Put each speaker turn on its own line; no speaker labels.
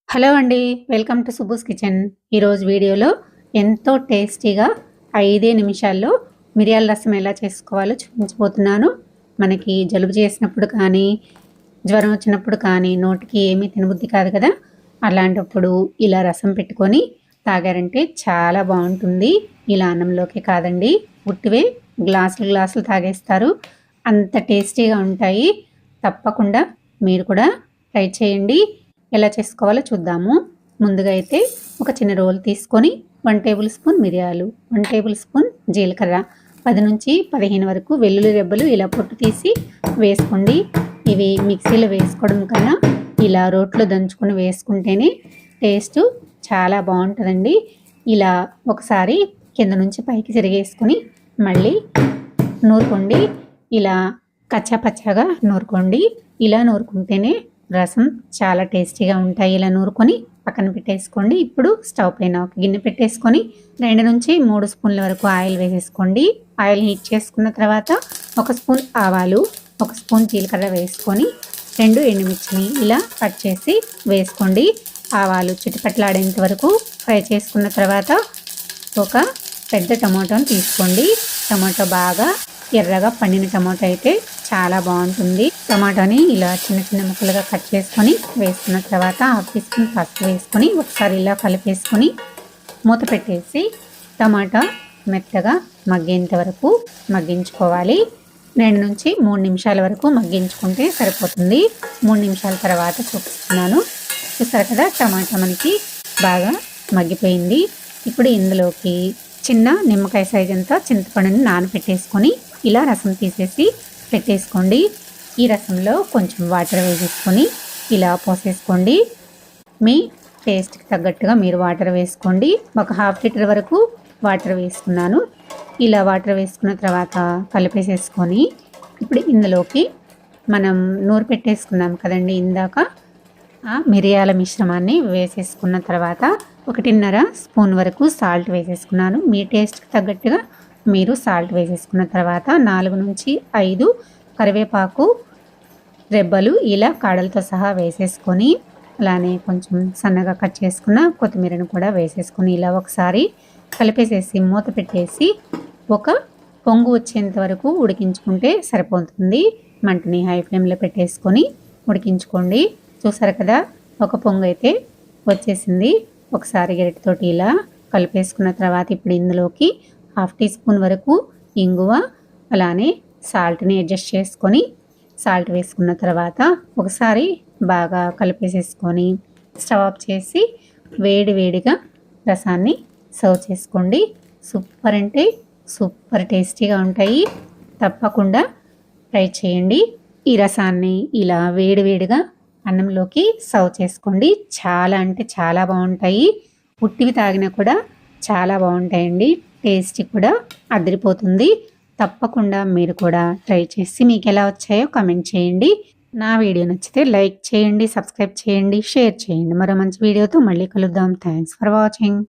Hello అండి. Welcome to Subbu's kitchen. ఈరోజు వీడియోలో ఎంతో టేస్టీగా 5 నిమిషాల్లో మిరియాల రసం ఎలా చేసుకోవాలో చూపించబోతున్నాను. మనకి జలుబు చేసినప్పుడు కానీ, జ్వరం వచ్చినప్పుడు కానీ, నోటికి ఏమీ తినబుద్ధి కాదు కదా! అలాంటప్పుడు ఇలా రసం పెట్టుకొని తాగారంటే చాలా బావుంటుంది. ఇలా అన్నంలోకే కాదండి, ఉట్టివే గ్లాసులు గ్లాసులు తాగేస్తారు. అంత టేస్టీగా ఉంటాయి. తప్పకుండా మీరు కూడా ట్రై చేయండి. ఎలా చేసుకోవాలో చూద్దాము. ముందుగా అయితే ఒక చిన్న రోల్ తీసుకొని 1 టేబుల్ స్పూన్ మిరియాలు, 1 టేబుల్ స్పూన్ జీలకర్ర, 10 నుంచి 15 వరకు వెల్లుల్లి రెబ్బలు ఇలా పొట్టు తీసి వేసుకోండి. ఇవి మిక్సీలో వేసుకోవడం కన్నా ఇలా రోట్లో దంచుకొని వేసుకుంటేనే టేస్ట్ చాలా బాగుంటుందండి. ఇలా ఒకసారి కింద నుంచి పైకి తిరిగేసుకొని మళ్ళీ నూరుకోండి. ఇలా కచ్చా పచ్చాగా నూరుకోండి. ఇలా నూరుకుంటేనే రసం చాలా టేస్టీగా ఉంటాయి. ఇలా నూరుకొని పక్కన పెట్టేసుకోండి. ఇప్పుడు స్టవ్ పైన ఒక గిన్నె పెట్టేసుకొని 2 నుంచి 3 స్పూన్ల వరకు ఆయిల్ వేసేసుకోండి. ఆయిల్ హీట్ చేసుకున్న తర్వాత 1 స్పూన్ ఆవాలు, 1 స్పూన్ జీలకర్ర వేసుకొని 2 ఎండుమిర్చిని ఇలా కట్ చేసి వేసుకోండి. ఆవాలు చిటపట్లాడేంత వరకు ఫ్రై చేసుకున్న తర్వాత ఒక పెద్ద టమాటోని తీసుకోండి. టమాటో బాగా ఎర్రగా పండిన టమాటో అయితే చాలా బాగుంటుంది. టమాటోని ఇలా చిన్న చిన్న ముక్కలుగా కట్ చేసుకొని వేసుకున్న తర్వాత 1/2 టీ స్పూన్ పసుపు వేసుకొని ఒకసారి ఇలా కలిపేసుకొని మూత పెట్టేసి టమాటా మెత్తగా మగ్గేంత వరకు మగ్గించుకోవాలి. 2 నుంచి 3 నిమిషాల వరకు మగ్గించుకుంటే సరిపోతుంది. 3 నిమిషాల తర్వాత చూపిస్తున్నాను. చూసారు కదా, టమాటా మనకి బాగా మగ్గిపోయింది. ఇప్పుడు ఇందులోకి చిన్న నిమ్మకాయ సైజ్ అంతా చింతపండుని నానబెట్టేసుకొని ఇలా రసం తీసేసి పెట్టేసుకోండి. ఈ రసంలో కొంచెం వాటర్ వేసేసుకొని ఇలా పోసేసుకోండి. మీ టేస్ట్కి తగ్గట్టుగా మీరు వాటర్ వేసుకోండి. ఒక 1/2 లీటర్ వరకు వాటర్ వేసుకున్నాను. ఇలా వాటర్ వేసుకున్న తర్వాత కలిపేసేసుకొని ఇప్పుడు ఇందులోకి మనం నూరు పెట్టేసుకున్నాం కదండి ఇందాక, ఆ మిరియాల మిశ్రమాన్ని వేసేసుకున్న తర్వాత 1.5 స్పూన్ వరకు సాల్ట్ వేసేసుకున్నాను. మీ టేస్ట్కి తగ్గట్టుగా మీరు సాల్ట్ వేసేసుకున్న తర్వాత 4 నుంచి 5 కరివేపాకు రెబ్బలు ఇలా కాడలతో సహా వేసేసుకొని అలానే కొంచెం సన్నగా కట్ చేసుకున్న కొత్తిమీరను కూడా వేసేసుకొని ఇలా ఒకసారి కలిపేసేసి మూత పెట్టేసి ఒక పొంగు వచ్చేంత వరకు ఉడికించుకుంటే సరిపోతుంది. మంటని హై ఫ్లేమ్లో పెట్టేసుకొని ఉడికించుకోండి. చూసారు కదా, ఒక పొంగు అయితే వచ్చేసింది. ఒకసారి గరిటెతోటి ఇలా కలిపేసుకున్న తర్వాత ఇప్పుడు ఇందులోకి 1/2 టీ స్పూన్ వరకు ఇంగువ, అలానే సాల్ట్ని అడ్జస్ట్ చేసుకొని సాల్ట్ వేసుకున్న తర్వాత ఒకసారి బాగా కలిపేసేసుకొని స్టవ్ ఆఫ్ చేసి వేడి వేడిగా రసాన్ని సర్వ్ చేసుకోండి. సూపర్ అంటే సూపర్ టేస్టీగా ఉంటాయి. తప్పకుండా ట్రై చేయండి. ఈ రసాన్ని ఇలా వేడి వేడిగా అన్నంలోకి సర్వ్ చేసుకోండి. చాలా అంటే చాలా బాగుంటాయి. ఉట్టివి తాగినా కూడా చాలా బాగుంటాయండి. టేస్ట్ కూడా అదిరిపోతుంది. తప్పకుండా మీరు కూడా ట్రై చేసి మీకు ఎలా వచ్చాయో కామెంట్ చేయండి. నా వీడియో నచ్చితే లైక్ చేయండి, సబ్స్క్రైబ్ చేయండి, షేర్ చేయండి. మరో మంచి వీడియోతో మళ్ళీ కలుద్దాం. Thanks for watching.